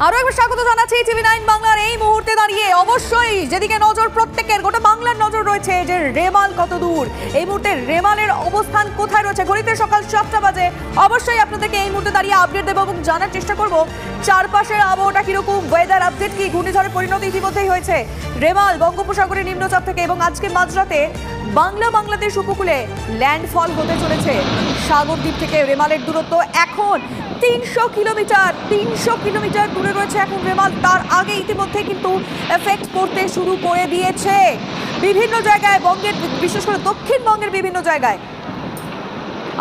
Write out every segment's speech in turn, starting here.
আরো একবার স্বাগত জানাচ্ছি টিভি9 বাংলার এই মুহূর্তে দাঁড়িয়ে। অবশ্যই যেদিকে নজর প্রত্যেকের, গোটা বাংলার নজর রয়েছে যে রেমাল কত দূর, এই মুহূর্তে রেমালের অবস্থান কোথায় রয়েছে। ঘড়িতে সকাল 7টা বাজে। অবশ্যই আপনাদেরকে এই মুহূর্তে দাঁড়িয়ে আপডেট দেবো এবং জানার চেষ্টা করব চারপাশের আবহাওয়াটা কিরকম, ওয়েদার আপডেট কি। ঘূর্ণিঝড়ের পরিণতি ইতিমধ্যেই হয়েছে। রেমাল বঙ্গোপসাগরের নিম্নচাপ থেকে এবং আজকে মাঝরাতে বাংলাদেশ উপকূলে ল্যান্ডফল হতে চলেছে। সাগরদ্বীপ থেকে রেমালের দূরত্ব এখন 300 কিলোমিটার দূরে রয়েছে এখন রেমাল। তার আগে ইতিমধ্যে কিন্তু এফেক্ট পড়তে শুরু করে দিয়েছে বিভিন্ন জায়গায়, বঙ্গের বিশেষ করে দক্ষিণবঙ্গের বিভিন্ন জায়গায়।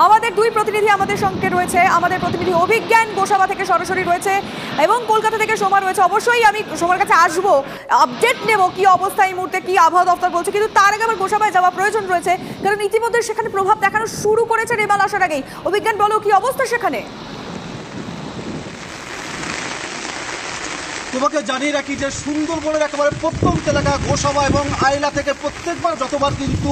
আমাদের দুই প্রতিনিধি আমাদের সঙ্গে রয়েছে। আমাদের প্রতিনিধি অভিজ্ঞান গোসাবা থেকে সরাসরি রয়েছে এবং কলকাতা থেকে সোমা রয়েছে। অবশ্যই আমি সোমার কাছে আসবো, আপডেট নেব কি অবস্থা এই মুহূর্তে, কি আবহাওয়া দপ্তর বলছে। কিন্তু তার আগে আমার গোসাবায় যাওয়া প্রয়োজন রয়েছে, কারণ ইতিমধ্যে সেখানে প্রভাব দেখানো শুরু করেছে রেমাল আসার আগেই। অভিজ্ঞান বলো কি অবস্থা সেখানে। তোমাকে জানিয়ে রাখি যে সুন্দরবনের একেবারে প্রত্যন্ত এলাকা গোসাবা এবং আইলা থেকে প্রত্যেকবার যতবার কিন্তু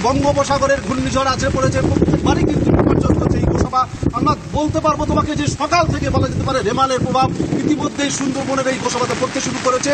বঙ্গোপসাগরের ঘূর্ণিঝড় আছে পড়েছে, প্রত্যেকবারই কিন্তু বিপর্যস্ত হচ্ছে এই গোসাবা। আমরা বলতে পারবো তোমাকে যে সকাল থেকে বলা যেতে পারে রেমালের প্রভাব ইতিমধ্যেই সুন্দরবনের এই গোসাবাতে পড়তে শুরু করেছে।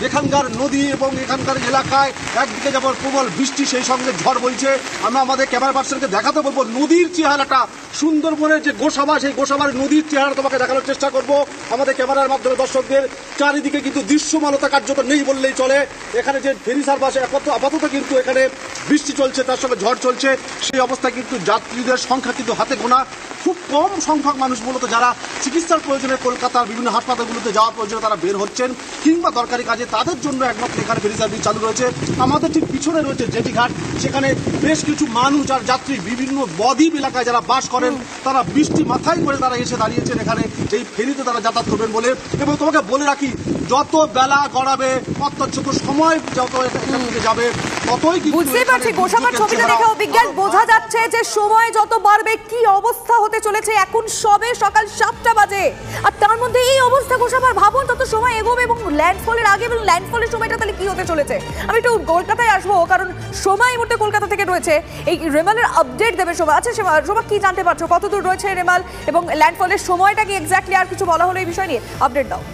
এখানকার নদী এবং এখানকার এলাকায় একদিকে যেমন প্রবল বৃষ্টি, সেই সঙ্গে ঝড় বইছে। আমরা আমাদের ক্যামেরা পার্সনকে দেখাতে বলবো নদীর চেহারাটা, সুন্দরবনের যে গোসাবা সেই গোসাবার নদীর চেহারা তোমাকে দেখানোর চেষ্টা করব আমাদের ক্যামেরার মাধ্যমে দর্শকদের। চারিদিকে কিন্তু দৃশ্যমানতা কার্যত নেই বললেই চলে। এখানে যে ফেরি সার্ভিস আপাতত কিন্তু এখানে বৃষ্টি চলছে, তার সঙ্গে ঝড় চলছে। সেই অবস্থায় কিন্তু যাত্রীদের সংখ্যা কিন্তু হাতে গোনা। খুব কম সংখ্যক মানুষ মূলত যারা চিকিৎসার প্রয়োজনে কলকাতার বিভিন্ন হাসপাতালগুলোতে যাওয়ার প্রয়োজনে তারা বের হচ্ছেন কিংবা দরকারি কাজে, তাদের জন্য একমাত্র এখানে ফেরি সার্ভিস চালু রয়েছে। আমাদের ঠিক পিছনে রয়েছে জেটিঘাট, সেখানে বেশ কিছু মানুষ আর যাত্রী বিভিন্ন বদ্বীপ এলাকায় যারা বাস করেন তারা বৃষ্টি মাথায় করে তারা এসে দাঁড়িয়েছেন এখানে এই ফেরিতে তারা যাতায়াত করবেন বলে। এবং তোমাকে বলে রাখি যত বেলা গড়াবে অত্যন্ত সময় যত এখান থেকে যাবে ততই বুঝতে পারছি। গোসাবার ছবিটা দেখে অভিজ্ঞান বোঝা যাচ্ছে যে সময় যত বাড়বে কি অবস্থা হতে চলেছে। এখন সবে সকাল 7টা বাজে আর তার মধ্যে এই অবস্থা গোসাবার। ভাবুন তত সময় এগোবে এবং ল্যান্ডফলের আগে এবং ল্যান্ডফলের সময়টা তাহলে কি হতে চলেছে। আমি একটু কলকাতায় আসবো, কারণ সময় এই মুহূর্তে কলকাতা থেকে রয়েছে, এই রেমালের আপডেট দেবে শোভা। আচ্ছা শোভা, কি জানতে পারছো, কত দূর রয়েছে রেমাল এবং ল্যান্ডফলের সময়টা কি এক্স্যাক্টলি, আর কিছু বলা হলো এই বিষয় নিয়ে, আপডেট দাও।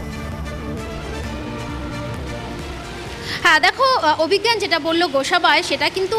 হ্যাঁ দেখো, অভিজ্ঞান যেটা বললো গোসাবায়, সেটা কিন্তু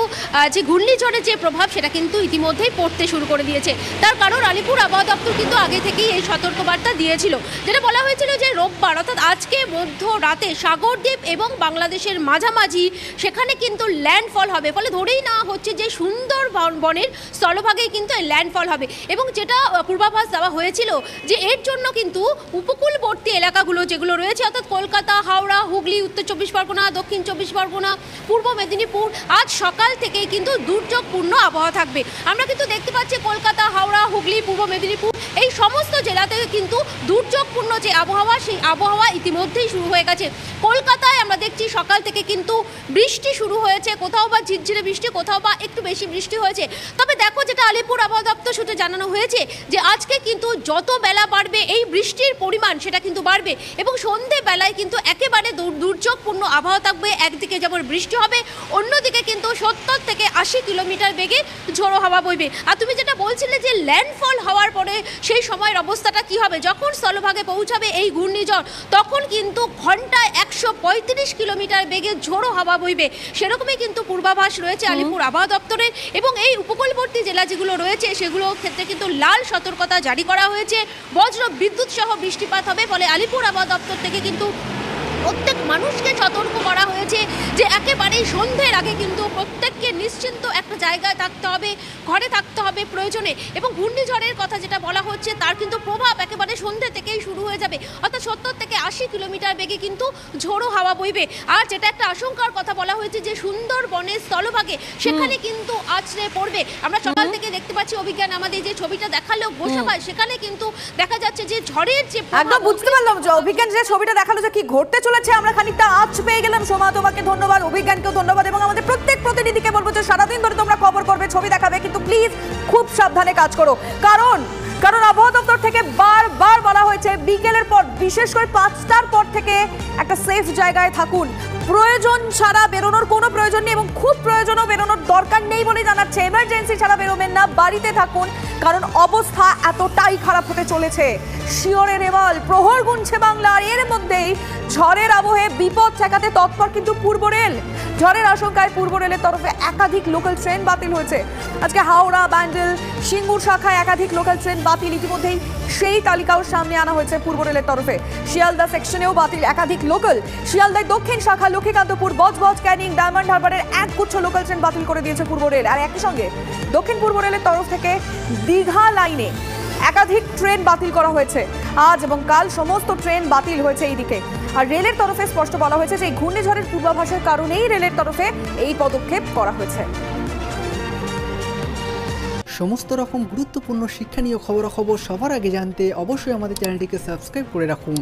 যে ঘূর্ণিঝড়ের যে প্রভাব সেটা কিন্তু ইতিমধ্যেই পড়তে শুরু করে দিয়েছে। তার কারণ আলিপুর আবহাওয়া দপ্তর কিন্তু আগে থেকেই এই সতর্কবার্তা দিয়েছিল, যেটা বলা হয়েছিল যে রোববার অর্থাৎ আজকে মধ্যরাতে সাগরদ্বীপ এবং বাংলাদেশের মাঝামাঝি সেখানে কিন্তু ল্যান্ডফল হবে। ফলে ধরেই নেওয়া হচ্ছে যে সুন্দরবনের স্থলভাগেই কিন্তু এই ল্যান্ডফল হবে। এবং যেটা পূর্বাভাস দেওয়া হয়েছিল যে এর জন্য কিন্তু উপকূলবর্তী এলাকাগুলো যেগুলো রয়েছে অর্থাৎ কলকাতা, হাওড়া, হুগলি, উত্তর 24 পরগনা, দক্ষিণ 24 পরগনা, পূর্ব মেদিনীপুর আজ সকাল থেকেই কিন্তু দুর্যোগপূর্ণ আবহাওয়া থাকবে। আমরা কিন্তু দেখতে পাচ্ছি কলকাতা, হাওড়া, হুগলি, পূর্ব মেদিনীপুর এই সমস্ত জেলাতে কিন্তু দুর্যোগপূর্ণ যে আবহাওয়া সেই আবহাওয়া ইতিমধ্যেই শুরু হয়ে গেছে। কলকাতায় আমরা দেখছি সকাল থেকে কিন্তু বৃষ্টি শুরু হয়েছে, কোথাও বা ঝিরঝিরে বৃষ্টি, কোথাও বা একটু বেশি বৃষ্টি হয়েছে। তবে দেখো, যেটা আলিপুর আবহাওয়া দপ্তর সূত্রে জানানো হয়েছে যে আজকে কিন্তু যত বেলা বাড়বে এই বৃষ্টির পরিমাণ সেটা কিন্তু বাড়বে এবং সন্ধেবেলায় কিন্তু একেবারে দুর্যোগপূর্ণ আবহাওয়া থাকবে। একদিকে যেমন বৃষ্টি হবে, অন্যদিকে কিন্তু 70 থেকে 80 কিলোমিটার বেগে ঝোড়ো হাওয়া বইবে। আর তুমি যেটা বলছিলে যে ল্যান্ডফল হওয়ার পরে সেই সময়ের অবস্থাটা কি হবে, যখন স্থলভাগে পৌঁছাবে এই ঘূর্ণিঝড় তখন কিন্তু ঘন্টায় 135 কিলোমিটার বেগে ঝোড়ো হাওয়া বইবে, সেরকমই কিন্তু পূর্বাভাস রয়েছে আলিপুর আবহাওয়া দপ্তরের। এবং এই উপকূলবর্তী জেলা যেগুলো রয়েছে সেগুলোর ক্ষেত্রে কিন্তু লাল সতর্কতা জারি করা হয়েছে। বজ্র বিদ্যুৎ সহ বৃষ্টিপাত হবে। ফলে আলিপুর আবহাওয়া দপ্তর থেকে কিন্তু প্রত্যেক মানুষকে সতর্ক করা হয়েছে যে একেবারেই সন্ধ্যের আগে কিন্তু প্রত্যেককে নিশ্চিন্ত একটা জায়গায় থাকতে হবে, ঘরে থাকতে হবে প্রয়োজনে। এবং ঘূর্ণিঝড়ের কথা যেটা বলা হচ্ছে তার কিন্তু প্রভাব একেবারে সন্ধ্যে থেকেই শুরু হয়ে যাবে, অর্থাৎ 70 থেকে 80 কিলোমিটার বেগে কিন্তু ঝোড়ো হাওয়া বইবে। আর যেটা একটা আশঙ্কার কথা বলা হয়েছে যে সুন্দরবনের স্থলভাগে সেখানে কিন্তু আছড়ে পড়বে। আমরা সকাল থেকে দেখতে পাচ্ছি অভিজ্ঞান আমাদের যে ছবিটা দেখালো গোসাবায়, সেখানে কিন্তু দেখা যাচ্ছে যে ঝড়ের যে একদম বুঝতে পারলাম যে অভিজ্ঞান যে ছবিটা দেখালো যে কি ঘটতে চলেছে। আমরা খানিকটা আঁচ পেয়ে গেলাম। সোমা, তোমাকে ধন্যবাদ, অভিজ্ঞানকেও ধন্যবাদ এবং আমাদের প্রত্যেক প্রতিনিধিকে বলবো যে সারাদিন ধরে তোমরা খবর করবে, ছবি দেখাবে, কিন্তু প্লিজ খুব সাবধানে কাজ করো। কারণ আবহাওয়া দপ্তর থেকে বারবার বলা হয়েছে বিকেলের পর, বিশেষ করে 5টার পর থেকে একটা সেফ জায়গায় থাকুন। প্রয়োজন ছাড়া বেরোনোর কোনো প্রয়োজন নেই এবং খুব প্রয়োজনও বেরোনোর দরকার নেই বলে জানাচ্ছে। এমার্জেন্সি ছাড়া বেরোবেন না, বাড়িতে থাকুন, কারণ অবস্থা এতটাই খারাপ হতে চলেছে। শিওরে রেমাল, প্রহর গুনছে বাংলা। আর এর মধ্যেই ঝড়ের আবহে বিপদ ঠেকাতে তৎপর কিন্তু পূর্ব রেল। ঝড়ের আশঙ্কায় পূর্ব রেলের তরফে একাধিক লোকাল ট্রেন বাতিল হয়েছে। আজকে হাওড়া, ব্যান্ডেল, সিঙ্গুর শাখায় একাধিক লোকাল ট্রেন বাতিল। ইতিমধ্যেই সেই তালিকাও সামনে আনা হয়েছে পূর্ব রেলের তরফে। শিয়ালদা সেকশনেও বাতিল একাধিক লোকাল। শিয়ালদায় দক্ষিণ শাখা, লক্ষ্মীকান্তপুর, বজবজ, ক্যানিং, ডায়মন্ড হারবারের একগুচ্ছ লোকাল ট্রেন বাতিল করে দিয়েছে পূর্ব রেল। আর একই সঙ্গে দক্ষিণ পূর্ব রেলের তরফ থেকে দীঘা লাইনে একাধিক ট্রেন বাতিল করা হয়েছে। আজ এবং কাল সমস্ত ট্রেন বাতিল হয়েছে এইদিকে। আর রেলের তরফে স্পষ্ট বলা হয়েছে যে এই ঘূর্ণিঝড়ের পূর্বাভাসের কারণেই রেলের তরফে এই পদক্ষেপ করা হয়েছে। সমস্ত রকম গুরুত্বপূর্ণ শিক্ষণীয় খবরাখবর সবার আগে জানতে অবশ্যই আমাদের চ্যানেলটিকে সাবস্ক্রাইব করে রাখুন।